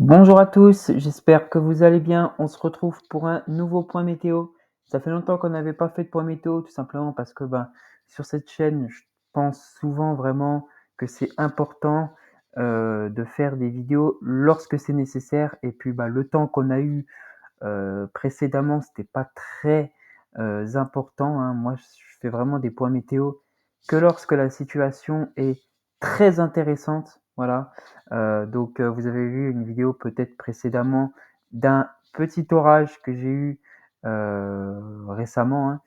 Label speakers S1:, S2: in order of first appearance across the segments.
S1: Bonjour à tous, j'espère que vous allez bien. On se retrouve pour un nouveau point météo. Ça fait longtemps qu'on n'avait pas fait de point météo, tout simplement parce que sur cette chaîne, je pense souvent vraiment que c'est important de faire des vidéos lorsque c'est nécessaire. Et puis le temps qu'on a eu précédemment, c'était pas très important, hein. Moi, je fais vraiment des points météo que lorsque la situation est très intéressante, voilà. Vous avez vu une vidéo peut-être précédemment d'un petit orage que j'ai eu récemment, hein.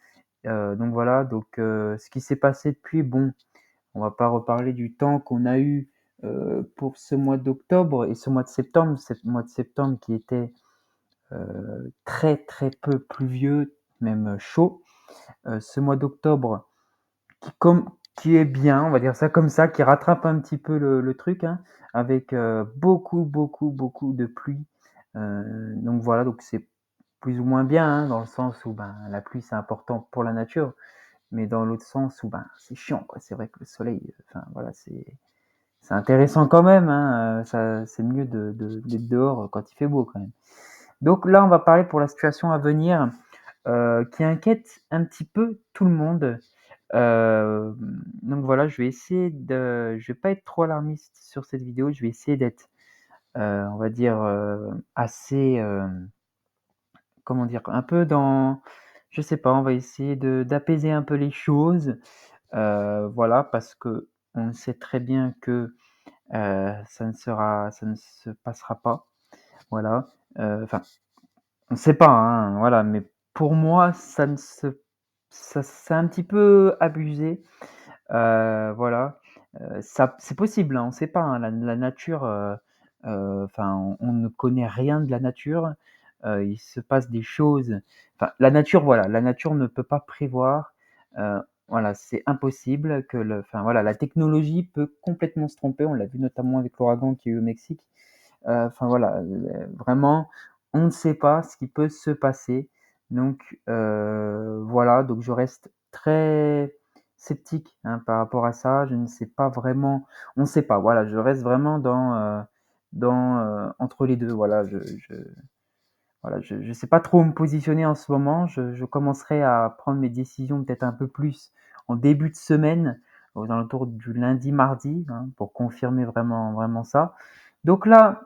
S1: Donc voilà, ce qui s'est passé depuis, bon, on va pas reparler du temps qu'on a eu pour ce mois d'octobre et ce mois de septembre, qui était très, très peu pluvieux, même chaud. Ce mois d'octobre qui est bien, on va dire ça comme ça, qui rattrape un petit peu le truc, hein, avec beaucoup, beaucoup, beaucoup de pluie. Donc voilà, donc c'est plus ou moins bien, hein, dans le sens où la pluie c'est important pour la nature, mais dans l'autre sens où c'est chiant, quoi. C'est vrai que le soleil, enfin voilà, c'est intéressant quand même, hein, ça, c'est mieux d'être dehors quand il fait beau quand même. Donc là, on va parler pour la situation à venir qui inquiète un petit peu tout le monde. Euh, donc voilà, je vais pas être trop alarmiste sur cette vidéo. Je vais essayer d'être, on va dire, assez, comment dire, un peu dans, je sais pas, on va essayer d'apaiser un peu les choses. Voilà, parce que on sait très bien que ça ne se passera pas. Voilà. Enfin, on ne sait pas, hein, voilà, mais pour moi, c'est un petit peu abusé. Voilà, ça c'est possible, hein, on ne sait pas, hein, la nature, enfin, on ne connaît rien de la nature. Il se passe des choses, enfin, la nature, voilà, la nature ne peut pas prévoir. Voilà, c'est impossible que voilà, la technologie peut complètement se tromper. On l'a vu notamment avec l'ouragan qu'il y a eu au Mexique. Enfin voilà, vraiment, on ne sait pas ce qui peut se passer. Donc voilà, donc je reste très sceptique, hein, par rapport à ça. Je ne sais pas vraiment, on ne sait pas. Voilà, je reste vraiment entre les deux. Voilà, je sais pas trop où me positionner en ce moment. Je commencerai à prendre mes décisions peut-être un peu plus en début de semaine, aux alentours du lundi, mardi, hein, pour confirmer vraiment, vraiment ça. Donc là,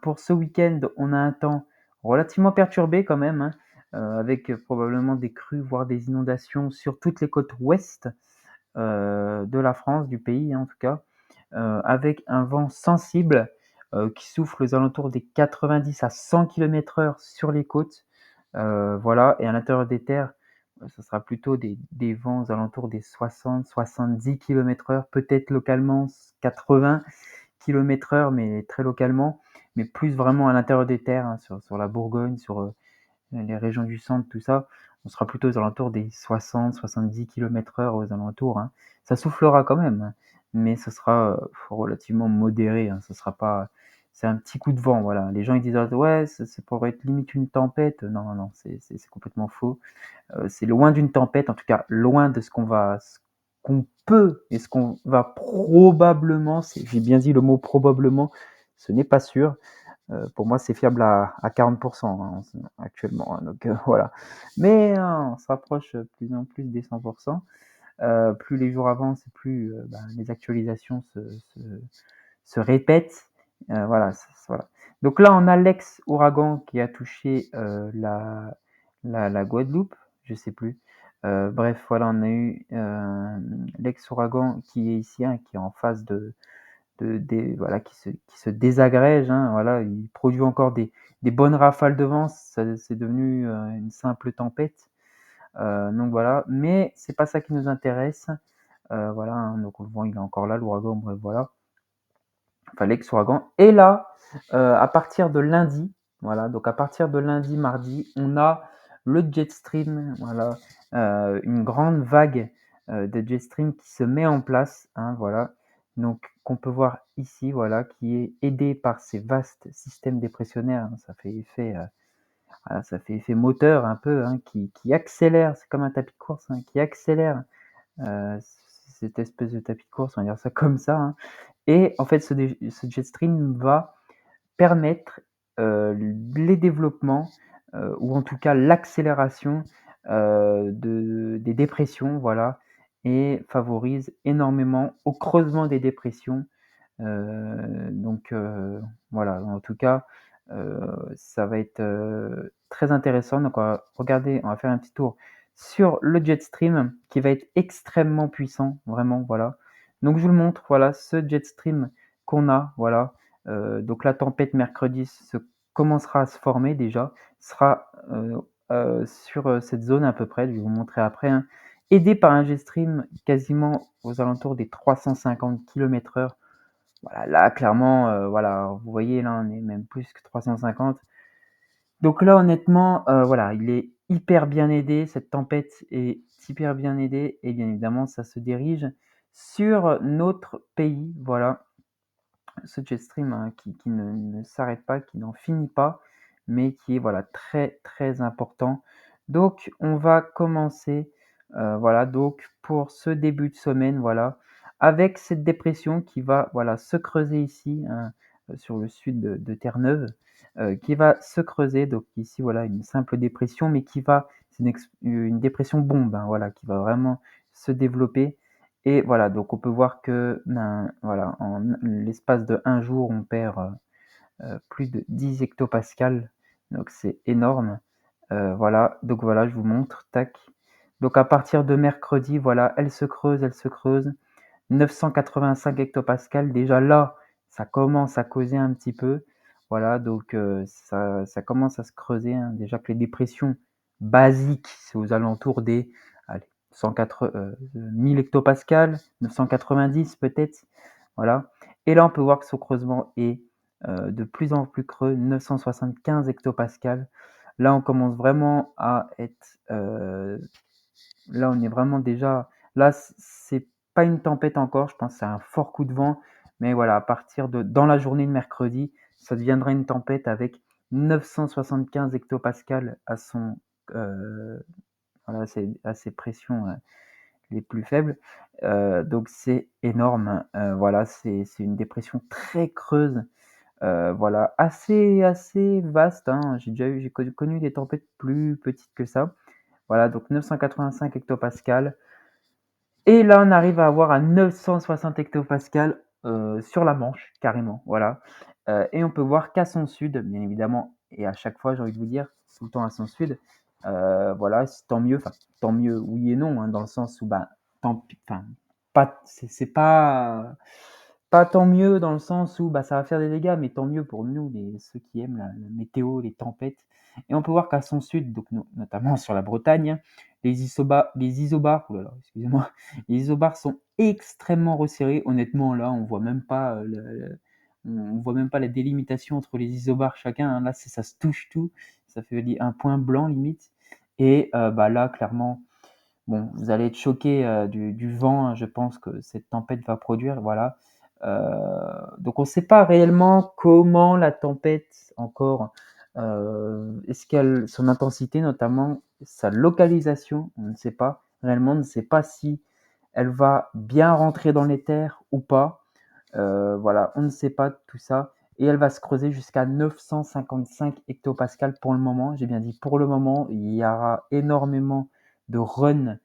S1: pour ce week-end, on a un temps relativement perturbé quand même, hein, avec probablement des crues, voire des inondations sur toutes les côtes ouest de la France, du pays, hein, en tout cas, avec un vent sensible qui souffle aux alentours des 90 à 100 km/h sur les côtes. Voilà, et à l'intérieur des terres, ce sera plutôt des vents aux alentours des 60-70 km/h, peut-être localement 80 km/h, mais très localement, mais plus vraiment à l'intérieur des terres, hein, sur la Bourgogne, sur les régions du centre, tout ça. On sera plutôt aux alentours des 60-70 km/h aux alentours, hein. Ça soufflera quand même, hein, mais ce sera relativement modéré, hein. Ce sera pas, c'est un petit coup de vent, voilà. Les gens ils disent ouais, ça pourrait être limite une tempête. Non, non, non, c'est complètement faux. C'est loin d'une tempête, en tout cas loin de ce qu'on peut et ce qu'on va probablement, j'ai bien dit le mot probablement, ce n'est pas sûr. Pour moi, c'est fiable à 40%, hein, actuellement, hein, donc voilà. Mais on se rapproche de plus en plus des 100%. Plus les jours avancent, plus les actualisations se répètent. Voilà, voilà. Donc là, on a l'ex-ouragan qui a touché la Guadeloupe, je sais plus. Bref, voilà, on a eu l'ex-ouragan qui est ici, hein, qui est en phase voilà, qui se désagrège, hein, voilà, il produit encore des bonnes rafales de vent, c'est devenu une simple tempête. Donc voilà, mais c'est pas ça qui nous intéresse. Voilà, hein, donc le vent il est encore là, l'ouragan, bref, voilà. Enfin, l'ex-ouragan. Et là, à partir de lundi, voilà, donc à partir de lundi, mardi, on a le jet stream, voilà, une grande vague de jet stream qui se met en place, hein, voilà, donc qu'on peut voir ici, voilà, qui est aidé par ces vastes systèmes dépressionnaires, hein. Ça fait effet, voilà, ça fait effet moteur un peu, hein, qui accélère, c'est comme un tapis de course, hein, qui accélère euh, cette espèce de tapis de course, on va dire ça comme ça, hein. Et en fait, ce jet stream va permettre, les développements, ou en tout cas l'accélération, des dépressions, voilà, et favorise énormément au creusement des dépressions. Donc voilà, en tout cas, ça va être, très intéressant. Donc on va faire un petit tour sur le jet stream qui va être extrêmement puissant, vraiment, voilà. Donc je vous le montre, voilà, ce jet stream qu'on a, voilà. Donc la tempête mercredi commencera à se former déjà, sera, sur, cette zone à peu près, je vais vous montrer après, hein, aidé par un jet stream quasiment aux alentours des 350 km/h. Voilà, là, clairement, voilà, vous voyez, là, on est même plus que 350. Donc là, honnêtement, voilà, il est hyper bien aidé. Cette tempête est hyper bien aidée et bien évidemment, ça se dirige sur notre pays. Voilà, ce jet stream, hein, qui ne s'arrête pas, qui n'en finit pas, mais qui est, voilà, très, très important. Donc on va commencer, voilà, donc pour ce début de semaine, voilà, avec cette dépression qui va, voilà, se creuser ici, hein, sur le sud de Terre-Neuve, qui va se creuser. Donc ici, voilà, une simple dépression, mais qui va c'est une dépression bombe, hein, voilà, qui va vraiment se développer et voilà, donc on peut voir que, ben, voilà, en l'espace de un jour, on perd, plus de 10 hectopascales, donc c'est énorme. Voilà, donc voilà, je vous montre, tac. Donc à partir de mercredi, voilà, elle se creuse. 985 hectopascales, déjà là, ça commence à causer un petit peu. Voilà, donc ça commence à se creuser, hein. Déjà que les dépressions basiques, c'est aux alentours des allez, 1000 hectopascales, 990 peut-être. Voilà. Et là, on peut voir que ce creusement est de plus en plus creux, 975 hectopascales. Là, on commence vraiment à être là, on est vraiment déjà là, c'est pas une tempête encore, je pense que c'est un fort coup de vent, mais voilà, à partir de dans la journée de mercredi, ça deviendra une tempête avec 975 hectopascales à son, voilà, à ses pressions, les plus faibles. Donc c'est énorme, voilà, c'est une dépression très creuse, voilà, assez vaste, hein. J'ai connu des tempêtes plus petites que ça. Voilà, donc 985 hectopascales. Et là, on arrive à avoir à 960 hectopascales sur la Manche, carrément. Voilà. Et on peut voir qu'à son sud, bien évidemment, et à chaque fois, j'ai envie de vous dire, tout le temps à son sud, voilà, tant mieux. Enfin, tant mieux, oui et non, hein, dans le sens où, bah, enfin, pas, c'est pas tant mieux dans le sens où bah, ça va faire des dégâts, mais tant mieux pour nous, ceux qui aiment la météo, les tempêtes. Et on peut voir qu'à son sud, donc notamment sur la Bretagne, les isobars, oh là là, excusez-moi, les isobars sont extrêmement resserrés. Honnêtement, là, on voit même pas on voit même pas la délimitation entre les isobars chacun, hein. Là, ça se touche tout, ça fait un point blanc limite. Et bah là, clairement, bon, vous allez être choqués du vent, hein, je pense que cette tempête va produire, voilà. Donc on ne sait pas réellement comment la tempête encore, est-ce qu'elle, son intensité notamment, sa localisation, on ne sait pas réellement, on ne sait pas si elle va bien rentrer dans les terres ou pas. Voilà, on ne sait pas tout ça. Et elle va se creuser jusqu'à 955 hectopascales pour le moment. J'ai bien dit pour le moment, il y aura énormément de runs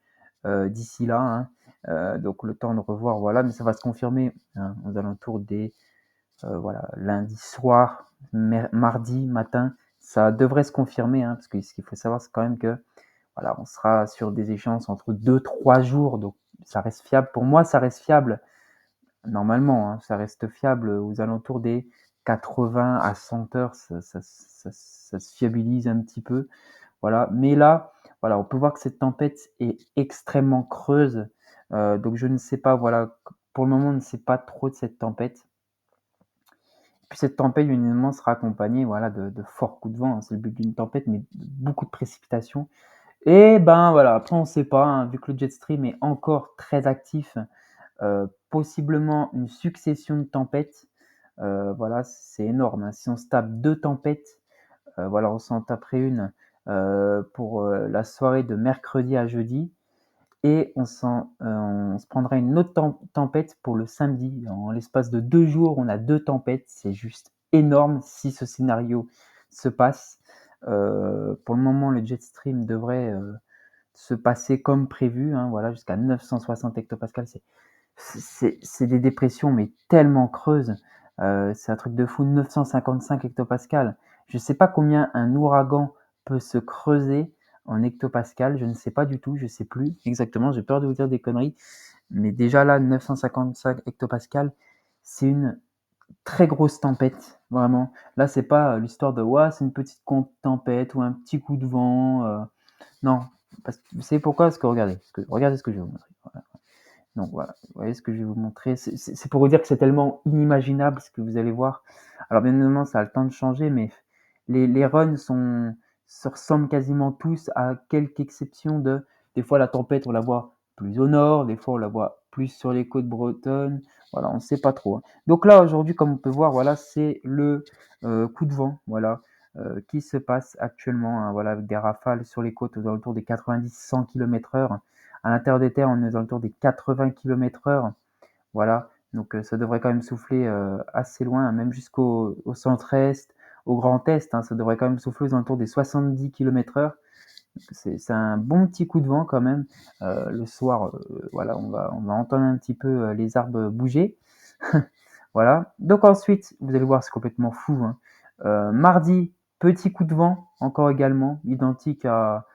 S1: d'ici là, hein. Donc le temps de revoir, voilà, mais ça va se confirmer, hein, aux alentours des voilà, lundi soir, mardi matin. Ça devrait se confirmer, hein, parce que ce qu'il faut savoir, c'est quand même que voilà, on sera sur des échéances entre 2-3 jours, donc ça reste fiable. Pour moi, ça reste fiable. Normalement, hein, ça reste fiable aux alentours des 80 à 100 heures, ça se fiabilise un petit peu. Voilà. Mais là, voilà, on peut voir que cette tempête est extrêmement creuse. Donc je ne sais pas, voilà, pour le moment, on ne sait pas trop de cette tempête. Puis cette tempête, bien évidemment, sera accompagnée voilà, de forts coups de vent, hein. C'est le but d'une tempête, mais beaucoup de précipitations. Et ben voilà, après on ne sait pas, hein, vu que le jet stream est encore très actif, possiblement une succession de tempêtes. Voilà, c'est énorme, hein. Si on se tape 2 tempêtes, voilà, on s'en taperait une, pour, la soirée de mercredi à jeudi et on se prendrait une autre tempête pour le samedi. En l'espace de 2 jours, on a 2 tempêtes, c'est juste énorme si ce scénario se passe. Pour le moment, le jet stream devrait, se passer comme prévu, hein, voilà, jusqu'à 960 hectopascales. C'est des dépressions, mais tellement creuses. C'est un truc de fou, 955 hectopascales. Je ne sais pas combien un ouragan peut se creuser en hectopascales, je ne sais pas du tout, je ne sais plus exactement, j'ai peur de vous dire des conneries. Mais déjà là, 955 hectopascales, c'est une très grosse tempête, vraiment. Là, c'est pas l'histoire de ouais, c'est une petite tempête ou un petit coup de vent. Non, parce que vous savez pourquoi? Parce que regardez ce que je vais vous montrer. Voilà. Donc voilà, vous voyez ce que je vais vous montrer. C'est pour vous dire que c'est tellement inimaginable ce que vous allez voir. Alors bien évidemment, ça a le temps de changer, mais les runs se ressemblent quasiment tous, à quelques exceptions de, des fois la tempête, on la voit plus au nord, des fois on la voit plus sur les côtes bretonnes. Voilà, on ne sait pas trop, hein. Donc là, aujourd'hui, comme on peut voir, voilà, c'est le coup de vent, voilà, qui se passe actuellement, hein, voilà, avec des rafales sur les côtes aux alentours des 90-100 km/h. À l'intérieur des terres, on est aux alentours des 80 km/h. Voilà, donc ça devrait quand même souffler assez loin, hein, même jusqu'au centre-est, au grand est, hein, ça devrait quand même souffler aux alentours des 70 km/h. C'est un bon petit coup de vent quand même. Le soir, voilà, on va entendre un petit peu les arbres bouger. Voilà. Donc ensuite, vous allez voir, c'est complètement fou, hein. Mardi, petit coup de vent, encore également, identique à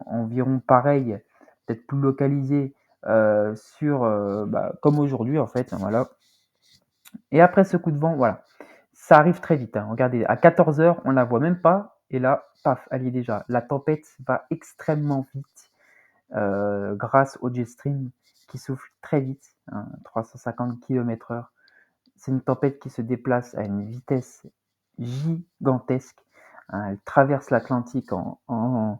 S1: environ pareil, peut-être plus localisé sur, comme aujourd'hui en fait, hein, voilà. Et après ce coup de vent, voilà, ça arrive très vite, hein. Regardez, à 14 heures, on la voit même pas, et là, paf, elle y est déjà. La tempête va extrêmement vite grâce au jet stream qui souffle très vite, hein, 350 km/h. C'est une tempête qui se déplace à une vitesse gigantesque, hein. Elle traverse l'Atlantique en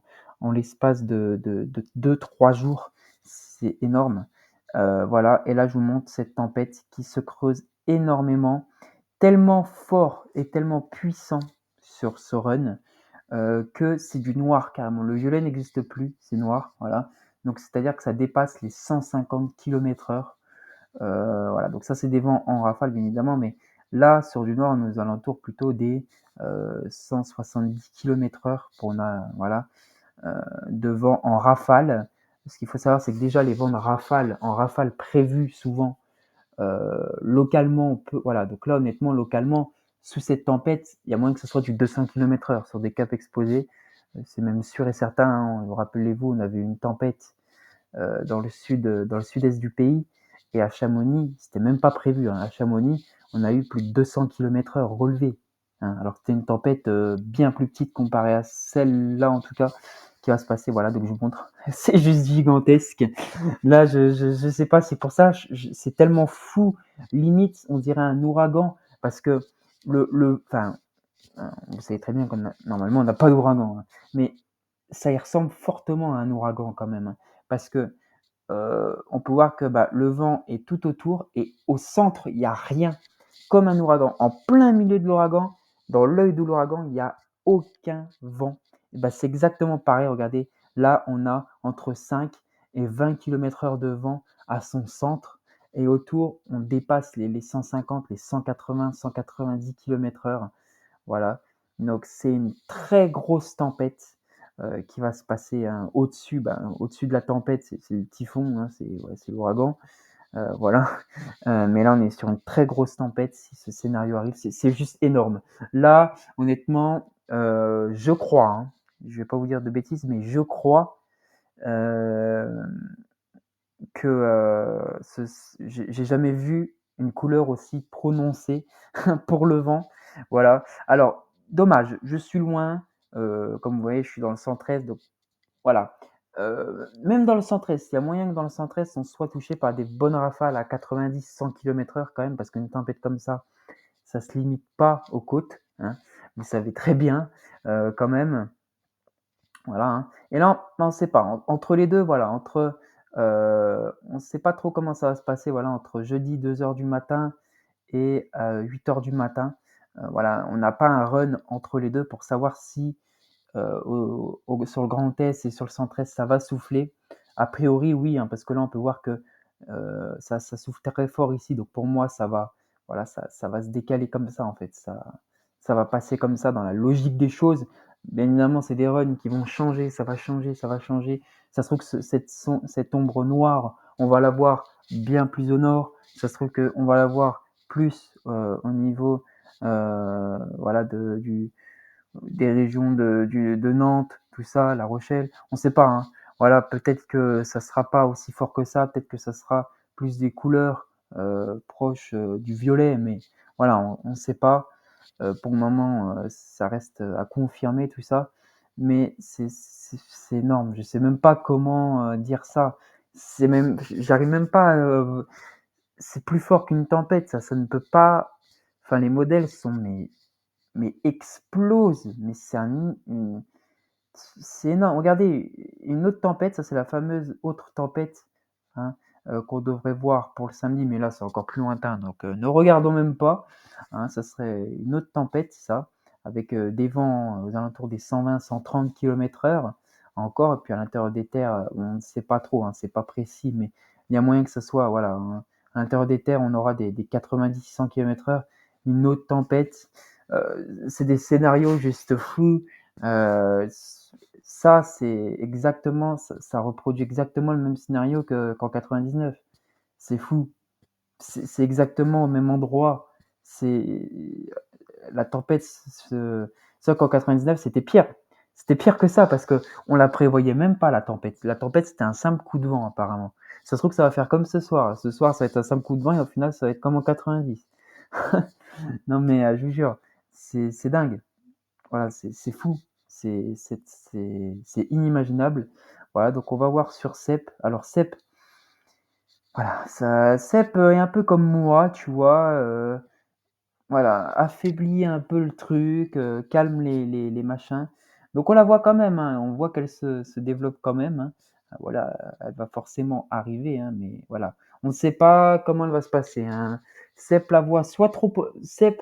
S1: l'espace de 2-3 jours. C'est énorme. Voilà, et là je vous montre cette tempête qui se creuse énormément, tellement fort et tellement puissant sur ce run que c'est du noir carrément. Le violet n'existe plus, c'est noir, voilà. Donc c'est-à-dire que ça dépasse les 150 km/h. Voilà, donc ça c'est des vents en rafale bien évidemment, mais là sur du nord on est aux alentours plutôt des 170 km/h pour voilà, de vent en rafale. Ce qu'il faut savoir, c'est que déjà les vents de rafale, en rafale prévus souvent localement, on peut, voilà, donc là honnêtement localement, sous cette tempête, il y a moyen que ce soit du 200 km/h sur des caps exposés. C'est même sûr et certain, hein. Rappelez-vous, on avait une tempête dans le sud-est du pays. Et à Chamonix, c'était même pas prévu, hein. À Chamonix, on a eu plus de 200 km/h relevés, hein, alors que c'était une tempête bien plus petite comparée à celle-là, en tout cas, qui va se passer. Voilà, donc je vous montre. C'est juste gigantesque. Là, je sais pas, c'est pour ça, c'est tellement fou. Limite, on dirait un ouragan, parce que enfin, vous savez très bien que normalement, on n'a pas d'ouragan, hein, mais ça y ressemble fortement à un ouragan quand même, hein, parce que on peut voir que le vent est tout autour et au centre, il n'y a rien, comme un ouragan. En plein milieu de l'ouragan, dans l'œil de l'ouragan, il n'y a aucun vent. Et c'est exactement pareil, regardez, là on a entre 5 et 20 km/h de vent à son centre et autour, on dépasse les 150, les 180, 190 km/h. Voilà, donc c'est une très grosse tempête qui va se passer, hein, au-dessus, au-dessus de la tempête, c'est le typhon, hein, c'est l'ouragan, voilà. Mais là, on est sur une très grosse tempête si ce scénario arrive, c'est juste énorme. Là, honnêtement, je crois, hein, je vais pas vous dire de bêtises, mais je crois euh, que j'ai jamais vu une couleur aussi prononcée pour le vent. Voilà. Alors, dommage, je suis loin. Comme vous voyez, je suis dans le centre-est, donc voilà. Même dans le centre-est, il y a moyen que dans le centre-est, on soit touché par des bonnes rafales à 90-100 km/h quand même, parce qu'une tempête comme ça se limite pas aux côtes, hein. Vous savez très bien, quand même. Voilà, hein. Et là, on ne sait pas. Entre les deux, voilà, on ne sait pas trop comment ça va se passer, voilà, entre jeudi 2 heures du matin et 8 heures du matin. Voilà, on n'a pas un run entre les deux pour savoir si sur le Grand Est et sur le Centre-Est, ça va souffler. A priori, oui, hein, parce que là, on peut voir que ça souffle très fort ici. Donc pour moi, ça va, voilà, ça va se décaler comme ça, en fait. Ça va passer comme ça dans la logique des choses. Bien évidemment, c'est des runs qui vont changer, ça va changer, ça va changer. Ça se trouve que cette ombre noire, on va la voir bien plus au nord. Ça se trouve qu'on va la voir plus au niveau voilà, des régions de Nantes, tout ça, La Rochelle. On ne sait pas, hein. Voilà, peut-être que ça ne sera pas aussi fort que ça, peut-être que ça sera plus des couleurs proches du violet, mais voilà, on ne sait pas. Pour le moment, ça reste à confirmer tout ça, mais c'est énorme. Je sais même pas comment dire ça. J'arrive même pas. C'est plus fort qu'une tempête, ça ne peut pas. Enfin, les modèles sont mais explosent. Mais c'est énorme. Regardez, une autre tempête, ça c'est la fameuse autre tempête, hein, qu'on devrait voir pour le samedi, mais là c'est encore plus lointain, donc ne regardons même pas, hein, ça serait une autre tempête, ça, avec des vents aux alentours des 120-130 km/h encore, et puis à l'intérieur des terres, on ne sait pas trop, hein, c'est pas précis, mais il y a moyen que ce soit, voilà, hein, à l'intérieur des terres, on aura des 90-100 km/h, une autre tempête, c'est des scénarios juste fous. Euh, Ça, c'est exactement, ça reproduit exactement le même scénario qu'en 99. C'est fou. C'est exactement au même endroit. C'est la tempête. Ça qu'en 99, c'était pire. C'était pire que ça parce que on la prévoyait même pas la tempête. La tempête, c'était un simple coup de vent apparemment. Ça se trouve que ça va faire comme ce soir. Ce soir, ça va être un simple coup de vent et au final, ça va être comme en 90. Non mais je vous jure, c'est dingue. Voilà, c'est fou, c'est inimaginable. Voilà, donc on va voir sur Cep. Alors Cep, voilà, Cep est un peu comme moi, tu vois, voilà, affaiblit un peu le truc, calme les machins. Donc on la voit quand même, hein, on voit qu'elle se développe quand même, hein. Voilà, elle va forcément arriver, hein, mais voilà. On ne sait pas comment elle va se passer, hein. Cep la voit soit trop... Cep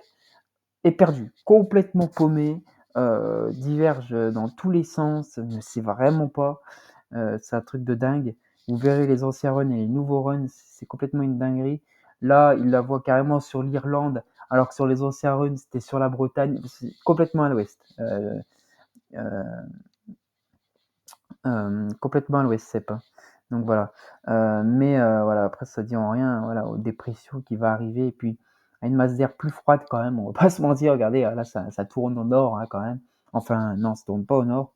S1: est perdu, complètement paumé, diverge dans tous les sens, ne sait vraiment pas. C'est un truc de dingue. Vous verrez les anciens runs et les nouveaux runs, c'est complètement une dinguerie. Là, il la voit carrément sur l'Irlande, alors que sur les anciens runs, c'était sur la Bretagne. C'est complètement à l'ouest. Euh, complètement à l'ouest, c'est pas. Donc voilà. Mais voilà, après, ça dit en rien, voilà, aux dépressions qui va arriver. Et puis, à une masse d'air plus froide quand même. On va pas se mentir. Regardez, là, ça tourne au nord, hein, quand même. Enfin, non, ça tourne pas au nord.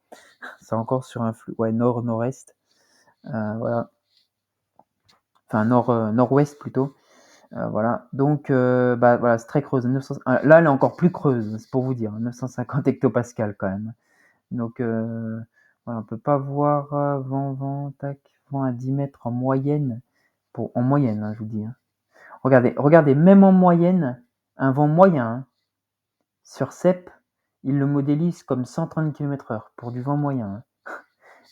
S1: C'est encore sur un flux, ouais, nord-nord-est. Voilà. Enfin, nord-ouest plutôt. Voilà. Donc, bah, voilà, c'est très creuse. 900, là, elle est encore plus creuse, c'est pour vous dire. 950 hectopascales quand même. Donc, voilà, on peut pas voir tac, vent à 10 mètres en moyenne. En moyenne, hein, je vous dis, hein. Regardez, même en moyenne, un vent moyen, hein, sur CEP, il le modélise comme 130 km/h pour du vent moyen, hein.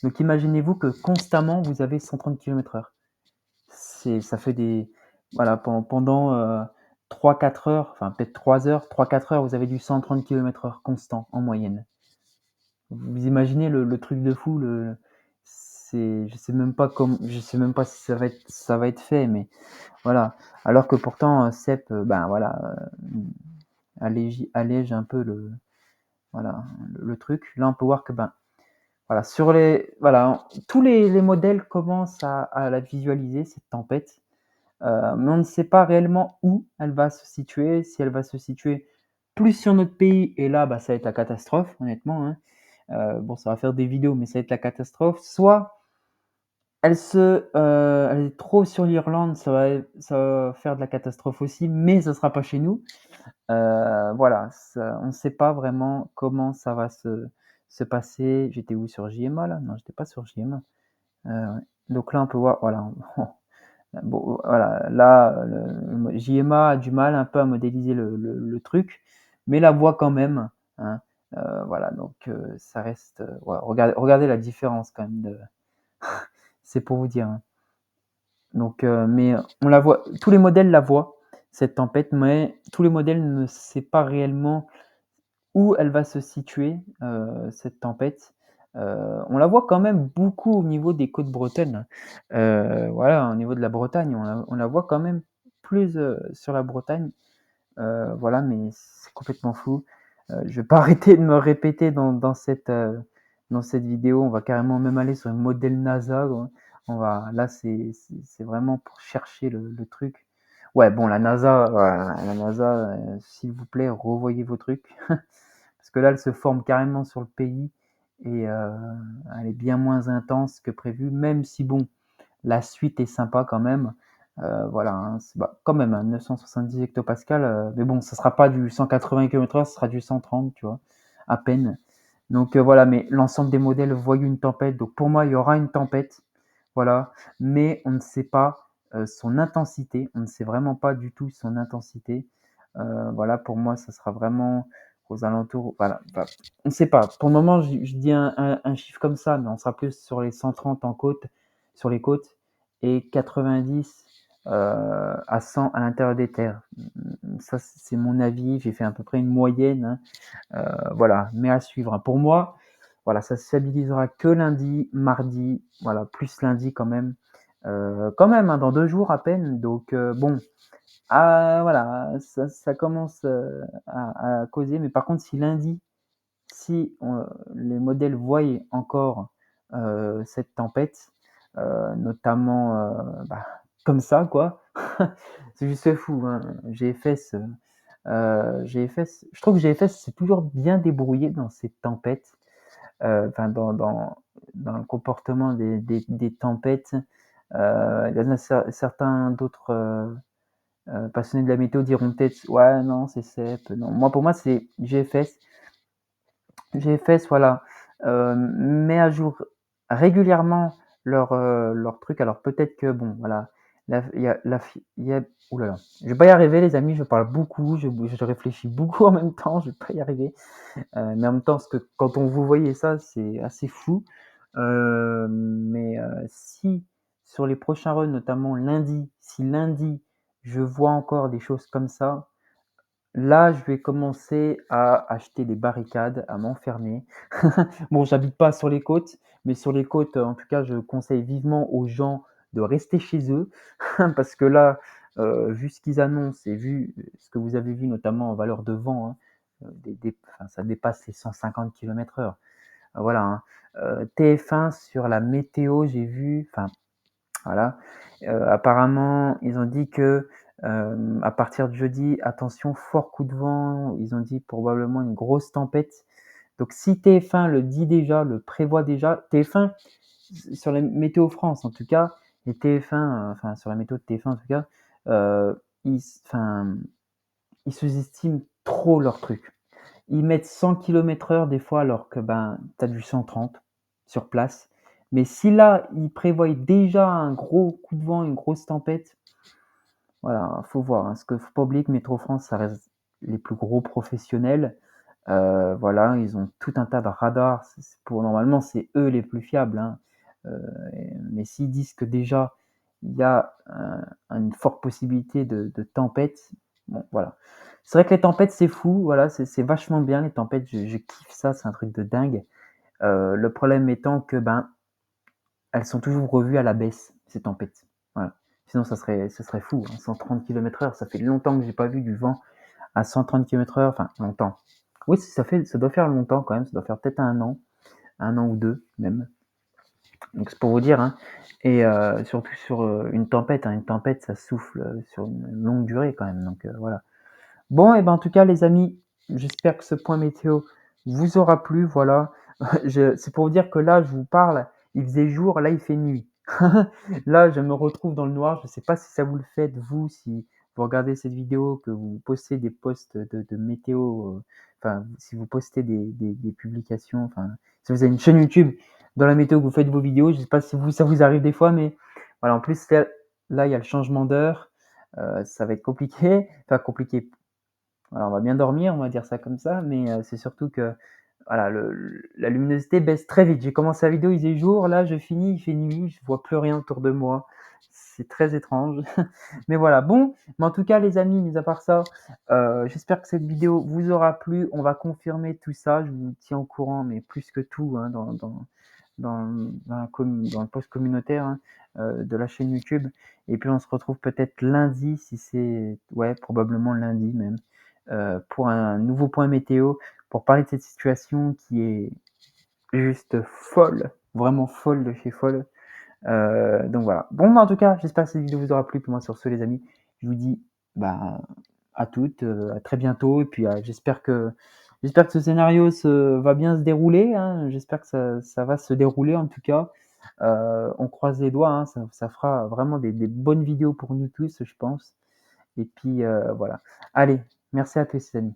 S1: Donc imaginez-vous que constamment vous avez 130 km/h. Ça fait des. Voilà, pendant 3-4 heures, enfin peut-être 3 heures, 3-4 heures, vous avez du 130 km/h constant en moyenne. Vous imaginez le truc de fou, je sais même pas si ça va être fait, mais voilà. Alors que pourtant, Cep, ben voilà, allège un peu voilà, le truc. Là, on peut voir que ben voilà, voilà, tous les modèles commencent à la visualiser cette tempête, mais on ne sait pas réellement où elle va se situer. Si elle va se situer plus sur notre pays, et là, bah, ça va être la catastrophe, honnêtement, hein. Bon, ça va faire des vidéos, mais ça va être la catastrophe. Soit elle est trop sur l'Irlande, ça va faire de la catastrophe aussi, mais ça sera pas chez nous. Voilà, on ne sait pas vraiment comment ça va se passer. J'étais où sur JMA là? Non, j'étais pas sur JMA. Ouais. Donc là, on peut voir, voilà. Bon, voilà, là, JMA a du mal un peu à modéliser le truc, mais la voit quand même, hein. Voilà, donc ça reste. Ouais, regardez la différence quand même. C'est pour vous dire, hein. Donc, mais on la voit, tous les modèles la voient, cette tempête, mais tous les modèles ne savent pas réellement où elle va se situer, cette tempête. On la voit quand même beaucoup au niveau des côtes bretonnes. Voilà, au niveau de la Bretagne, on la voit quand même plus sur la Bretagne. Voilà, mais c'est complètement fou. Je vais pas arrêter de me répéter dans cette vidéo. On va carrément même aller sur le modèle NASA, quoi. On va là, c'est vraiment pour chercher le truc. Ouais, bon, la NASA, s'il vous plaît, revoyez vos trucs. Parce que là, elle se forme carrément sur le pays et elle est bien moins intense que prévu, même si bon, la suite est sympa quand même. Voilà, hein, quand même, hein, 970 hectopascales, mais bon, ça sera pas du 180 km/h, ce sera du 130, tu vois, à peine. Donc voilà, mais l'ensemble des modèles voient une tempête. Donc pour moi, il y aura une tempête, voilà, mais on ne sait pas son intensité. On ne sait vraiment pas du tout son intensité. Voilà, pour moi, ça sera vraiment aux alentours. Voilà, enfin, on ne sait pas. Pour le moment, je dis un chiffre comme ça, mais on sera plus sur les 130 en côte, sur les côtes, et 90 à 100 à l'intérieur des terres. Ça, c'est mon avis. J'ai fait à peu près une moyenne, hein. Voilà, mais à suivre, hein. Pour moi, voilà, ça se stabilisera que lundi, mardi, voilà, plus lundi quand même, hein, dans 2 jours à peine. Donc bon, voilà, ça commence à causer. Mais par contre, si les modèles voient encore cette tempête, notamment bah, comme ça, quoi, c'est juste fou, hein. GFS, je trouve que GFS s'est toujours bien débrouillé dans ces tempêtes, enfin dans le comportement des tempêtes. Il y en a certains d'autres passionnés de la météo diront peut-être ouais, non, c'est CEP. Non, moi, pour moi, c'est GFS. GFS, voilà, met à jour régulièrement leur truc. Alors peut-être que, bon, voilà, il y a, il y a, ouh là là, je vais pas y arriver, les amis, je parle beaucoup, je réfléchis beaucoup en même temps, je vais pas y arriver. Mais en même temps, parce que quand on vous voyez ça, c'est assez fou. Mais si sur les prochains runs, notamment lundi, si lundi, je vois encore des choses comme ça, là, je vais commencer à acheter des barricades, à m'enfermer. Bon, j'habite pas sur les côtes, mais sur les côtes, en tout cas, je conseille vivement aux gens de rester chez eux, parce que là, vu ce qu'ils annoncent et vu ce que vous avez vu notamment en valeur de vent, hein, enfin, ça dépasse les 150 km/h. Voilà, hein. TF1 sur la météo, j'ai vu, enfin voilà, apparemment, ils ont dit que à partir de jeudi, attention, fort coup de vent. Ils ont dit probablement une grosse tempête. Donc si TF1 le dit déjà, le prévoit déjà, TF1 sur la météo France en tout cas, et TF1, enfin sur la météo de TF1 en tout cas, euh, ils, enfin, ils sous-estiment trop leur truc. Ils mettent 100 km/h des fois alors que ben tu as du 130 sur place. Mais si là, ils prévoient déjà un gros coup de vent, une grosse tempête, voilà, faut voir, hein. Parce que faut pas oublier que Métro France, ça reste les plus gros professionnels. Voilà, ils ont tout un tas de radars. Normalement, c'est eux les plus fiables, hein. Euh, mais s'ils disent que déjà il y a une forte possibilité de tempête, bon, voilà. C'est vrai que les tempêtes, c'est fou, voilà, c'est vachement bien les tempêtes. Je kiffe ça, c'est un truc de dingue. Le problème étant que ben elles sont toujours revues à la baisse, ces tempêtes. Voilà. Sinon, ça serait fou, hein. 130 km/h, ça fait longtemps que j'ai pas vu du vent à 130 km/h, enfin longtemps. Oui, ça doit faire longtemps quand même, ça doit faire peut-être un an ou deux même. Donc c'est pour vous dire, hein. Et surtout sur une tempête, hein. Une tempête, ça souffle sur une longue durée quand même. Donc voilà. Bon, et ben en tout cas, les amis, j'espère que ce point météo vous aura plu. Voilà. C'est pour vous dire que là, je vous parle, il faisait jour, là, il fait nuit. Là, je me retrouve dans le noir. Je ne sais pas si ça vous le fait, vous, si vous regardez cette vidéo, que vous postez des posts de météo, enfin, si vous postez des publications, enfin, si vous avez une chaîne YouTube dans la météo que vous faites vos vidéos, je ne sais pas si ça vous arrive des fois, mais voilà, en plus, là, il y a le changement d'heure. Ça va être compliqué. Enfin, compliqué. Voilà, on va bien dormir, on va dire ça comme ça, mais c'est surtout que voilà, la luminosité baisse très vite. J'ai commencé la vidéo, il faisait jour, là je finis, il fait nuit, je vois plus rien autour de moi. C'est très étrange. Mais voilà, bon, mais en tout cas les amis, mis à part ça, j'espère que cette vidéo vous aura plu. On va confirmer tout ça, je vous tiens au courant, mais plus que tout, hein, dans le post communautaire, hein, de la chaîne YouTube. Et puis on se retrouve peut-être lundi, si c'est, ouais, probablement lundi même, pour un nouveau point météo, pour parler de cette situation qui est juste folle, vraiment folle de chez folle. Donc voilà. Bon, bah, en tout cas, j'espère que cette vidéo vous aura plu. Puis moi, sur ce, les amis, je vous dis bah, à toutes, à très bientôt. Et puis j'espère que ce scénario va bien se dérouler, hein. J'espère que ça va se dérouler en tout cas. On croise les doigts, hein. Ça fera vraiment des bonnes vidéos pour nous tous, je pense. Et puis voilà. Allez, merci à tous, les amis.